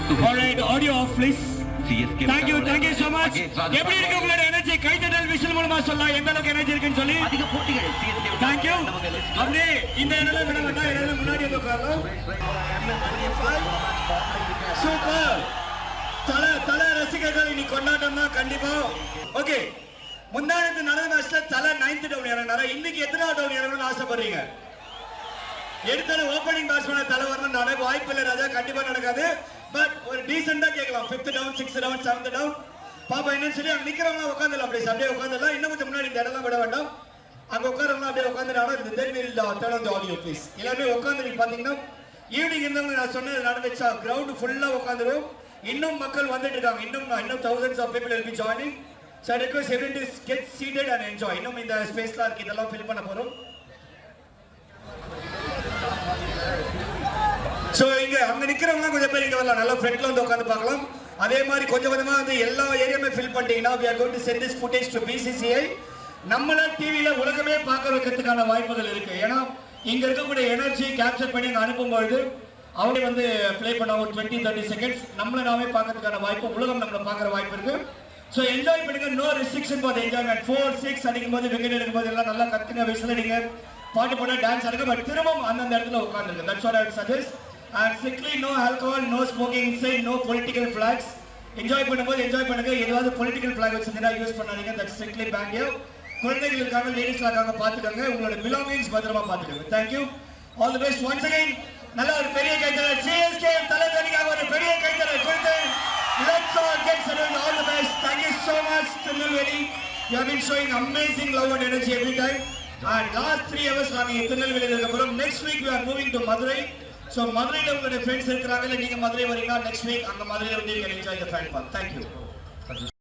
All right, audio off, please. Thank you so much. எப்படி இருக்கு உங்களோட எனர்ஜி? கைதட்டல் விஷல் மூலமா சொல்லலாம் எந்த அளவுக்கு எனர்ஜி இருக்குன்னு சொல்லி. அதிக போட்டிகள் CSK. Thank you. அப்படியே இந்த இடத்துல விட வேண்டாம், இடத்துல முன்னாடி வந்து உட்காரலாம். சூப்பர். தல ரசிகர்கள் இன்னைக்கு கொண்டாட்டம் தான் கண்டிப்பா. ஓகே, முன்னாடி நடந்த மேட்ச்ல தல 9th டவுன் இறங்கினாரா? இன்னைக்கு எத்தனை டவுன் இறங்கணும்னு ஆசைப்படுறீங்க? எடுத்தால ஓபனிங் பேட்ஸ்மேன் தலை வரணும் நானே வாய்ப்பு இல்லை ராஜா, கண்டிப்பா நடக்காது. பட் ஒரு டீசெண்டா கேட்கலாம். 5th down, 6th down, 7th down பாப்பா என்னன்னு சொல்லி அங்க நிக்கிறவங்க உட்காந்துலாம், அப்படியே உட்காந்துலாம். இன்னும் கொஞ்சம் முன்னாடி இந்த இடம்லாம் விட வேண்டாம், அங்க உட்காரவங்க அப்படியே உட்காந்துட்டாலும் then will turn on the audio please. எல்லாமே உட்காந்து நீங்க பாத்தீங்கன்னா ஈவினிங் இருந்தவங்க நான் சொன்னது நடந்துச்சா, கிரவுண்ட் ஃபுல்லா உட்காந்துரும். இன்னும் மக்கள் வந்துட்டு இருக்காங்க, இன்னும் thousands of people will be joining. So I request everyone to get seated and enjoy. இன்னும் இந்த ஸ்பேஸ்ல இருக்கு, இதெல்லாம் ஃபில் பண்ண போறோம். சோ இங்க அங்க நிக்கிறவங்க கொஞ்சம் பேர் இங்க வரலாம், நல்லா ஃப்ரண்ட்ல வந்து உட்கார்ந்து பார்க்கலாம். அதே மாதிரி கொஞ்சம் கொஞ்சமா வந்து எல்லா ஏரியாமே ஃபில் பண்ணிட்டீங்கன்னா we are going to send this footage to BCCI. நம்மள டிவில உலகமே பார்க்க வைக்கிறதுக்கான வாய்ப்புகள் இருக்கு. ஏன்னா இங்க இருக்கக்கூடிய எனர்ஜி கேப்சர் பண்ணி அங்க அனுப்பும்போது அவங்க வந்து ப்ளே பண்ண ஒரு 20-30 செகண்ட்ஸ் நம்மள நாமே பார்க்கறதுக்கான வாய்ப்பு, உலகம் நம்மள பார்க்குற வாய்ப்பு இருக்கு. சோ என்ஜாய் பண்ணுங்க, நோ ரெஸ்ட்ரிக்ஷன் ஃபார் என்ஜாய்மென்ட். 4-6 அடிக்கும் போது விக்கெட் எடுக்கும் போது எல்லாம் நல்லா கத்துங்க, விசில் அடிங்க, பாட்டு போட டான்ஸ் ஆடுங்க. பட் திரும்பவும் அந்த இடத்துல உட்கார்ந்துங்க. That's what I would suggest. And strictly no alcohol, no smoking inside, no political flags. Enjoy பண்ணும்போது என்ஜாய் பண்ணுங்க. ஏதாவது பொலிட்டிக்கல் ஃபிளாக் வச்சிருந்தா யூஸ் பண்ணாதீங்க. That's strictly banned here. குழந்தைகள் இருக்காங்க, லேடிஸ் இருக்காங்க, பாத்துக்கங்க. உங்களோட பிலாங்கிங்ஸ் பத்திரமா பாத்துக்கங்க. Thank you. All the best once again. நல்ல ஒரு பெரிய கைத்தட்டல் CSK தலைவலிக்காக ஒரு பெரிய கைத்தட்டல் கொடுத்து let's all get settled. All the best. Thank you so much Tirunelveli. You have been showing amazing love and energy every time. And last 3 hours நாங்க திருநெல்வேலியில் இருக்க போறோம். Next week we are moving to Madurai. So மதுரையில உங்களுடைய friends இருக்கிறாங்க, நீங்க மதுரை வரீங்கன்னா next week அங்க மதுரையில வந்து you can enjoy the fan fun. Thank you.